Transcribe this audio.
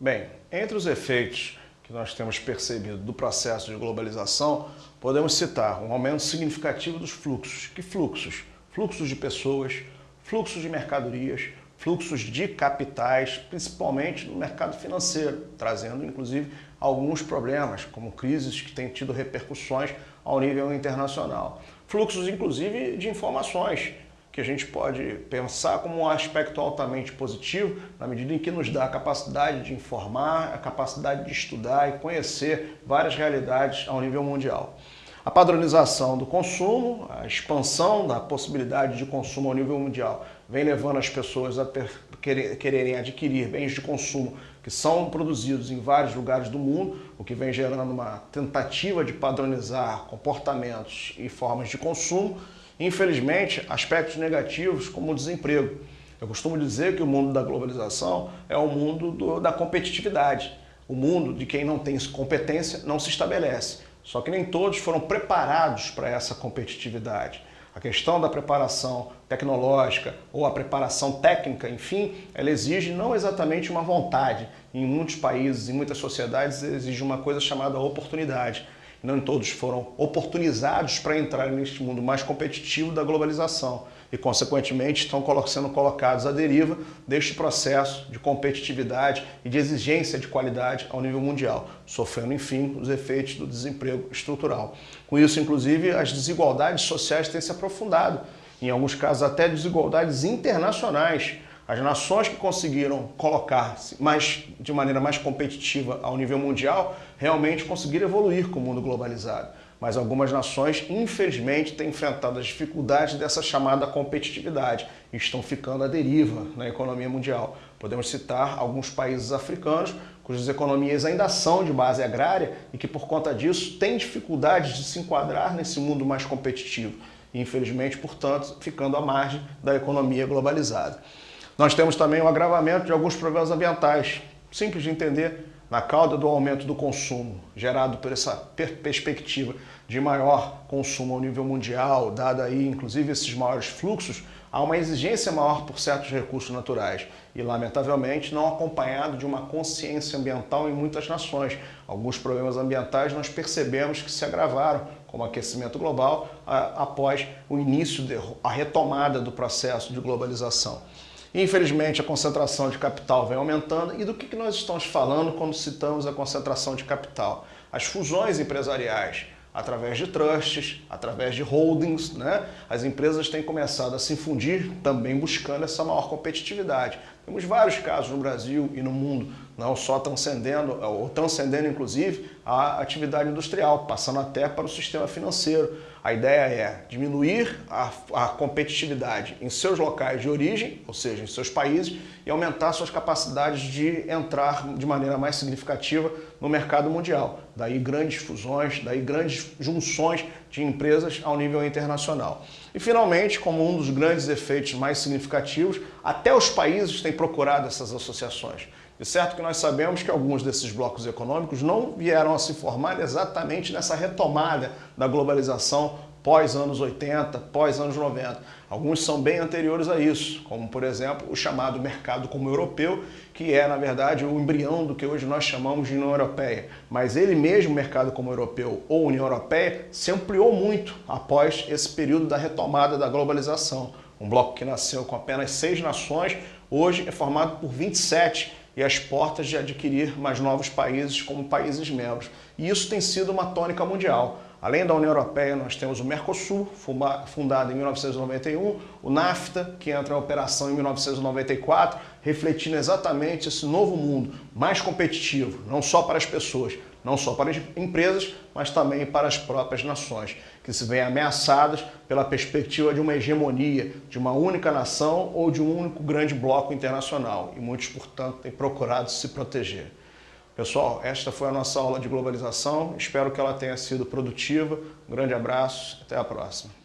Bem, entre os efeitos que nós temos percebido do processo de globalização, podemos citar um aumento significativo dos fluxos. Que fluxos? Fluxos de pessoas, fluxos de mercadorias, fluxos de capitais, principalmente no mercado financeiro, trazendo inclusive alguns problemas, como crises que têm tido repercussões ao nível internacional. Fluxos inclusive de informações, que a gente pode pensar como um aspecto altamente positivo, na medida em que nos dá a capacidade de informar, a capacidade de estudar e conhecer várias realidades ao nível mundial. A padronização do consumo, a expansão da possibilidade de consumo ao nível mundial, vem levando as pessoas a quererem adquirir bens de consumo que são produzidos em vários lugares do mundo, o que vem gerando uma tentativa de padronizar comportamentos e formas de consumo. Infelizmente, aspectos negativos como o desemprego. Eu costumo dizer que o mundo da globalização é o mundo da competitividade. O mundo de quem não tem competência não se estabelece. Só que nem todos foram preparados para essa competitividade. A questão da preparação tecnológica ou a preparação técnica, enfim, ela exige não exatamente uma vontade. Em muitos países, em muitas sociedades, exige uma coisa chamada oportunidade. Não todos foram oportunizados para entrar neste mundo mais competitivo da globalização e, consequentemente, estão sendo colocados à deriva deste processo de competitividade e de exigência de qualidade ao nível mundial, sofrendo, enfim, os efeitos do desemprego estrutural. Com isso, inclusive, as desigualdades sociais têm se aprofundado, em alguns casos até desigualdades internacionais. As nações que conseguiram colocar-se de maneira mais competitiva ao nível mundial realmente conseguiram evoluir com o mundo globalizado. Mas algumas nações, infelizmente, têm enfrentado as dificuldades dessa chamada competitividade e estão ficando à deriva na economia mundial. Podemos citar alguns países africanos cujas economias ainda são de base agrária e que, por conta disso, têm dificuldades de se enquadrar nesse mundo mais competitivo e, infelizmente, portanto, ficando à margem da economia globalizada. Nós temos também o agravamento de alguns problemas ambientais, simples de entender, na cauda do aumento do consumo, gerado por essa perspectiva de maior consumo ao nível mundial, dado aí inclusive esses maiores fluxos, há uma exigência maior por certos recursos naturais e, lamentavelmente, não acompanhado de uma consciência ambiental em muitas nações. Alguns problemas ambientais nós percebemos que se agravaram, como aquecimento global, após o início, a retomada do processo de globalização. Infelizmente, a concentração de capital vem aumentando. E do que nós estamos falando quando citamos a concentração de capital? As fusões empresariais, através de trusts, através de holdings, né? As empresas têm começado a se fundir, também buscando essa maior competitividade. Temos vários casos no Brasil e no mundo, não só transcendendo inclusive a atividade industrial, passando até para o sistema financeiro. A ideia é diminuir a competitividade em seus locais de origem, ou seja, em seus países, e aumentar suas capacidades de entrar de maneira mais significativa no mercado mundial. Daí grandes fusões, daí grandes junções de empresas ao nível internacional. E finalmente, como um dos grandes efeitos mais significativos, até os países têm procurado essas associações. De certo que nós sabemos que alguns desses blocos econômicos não vieram a se formar exatamente nessa retomada da globalização pós-anos 80, pós-anos 90. Alguns são bem anteriores a isso, como, por exemplo, o chamado mercado comum europeu, que é, na verdade, o embrião do que hoje nós chamamos de União Europeia. Mas ele mesmo, mercado comum europeu ou União Europeia, se ampliou muito após esse período da retomada da globalização. Um bloco que nasceu com apenas 6 nações, hoje é formado por 27, e às portas de adquirir mais novos países como países membros. E isso tem sido uma tônica mundial. Além da União Europeia, nós temos o Mercosul, fundado em 1991, o NAFTA, que entra em operação em 1994, refletindo exatamente esse novo mundo mais competitivo, não só para as pessoas, não só para as empresas, mas também para as próprias nações, que se veem ameaçadas pela perspectiva de uma hegemonia, de uma única nação ou de um único grande bloco internacional. E muitos, portanto, têm procurado se proteger. Pessoal, esta foi a nossa aula de globalização. Espero que ela tenha sido produtiva. Um grande abraço, até a próxima.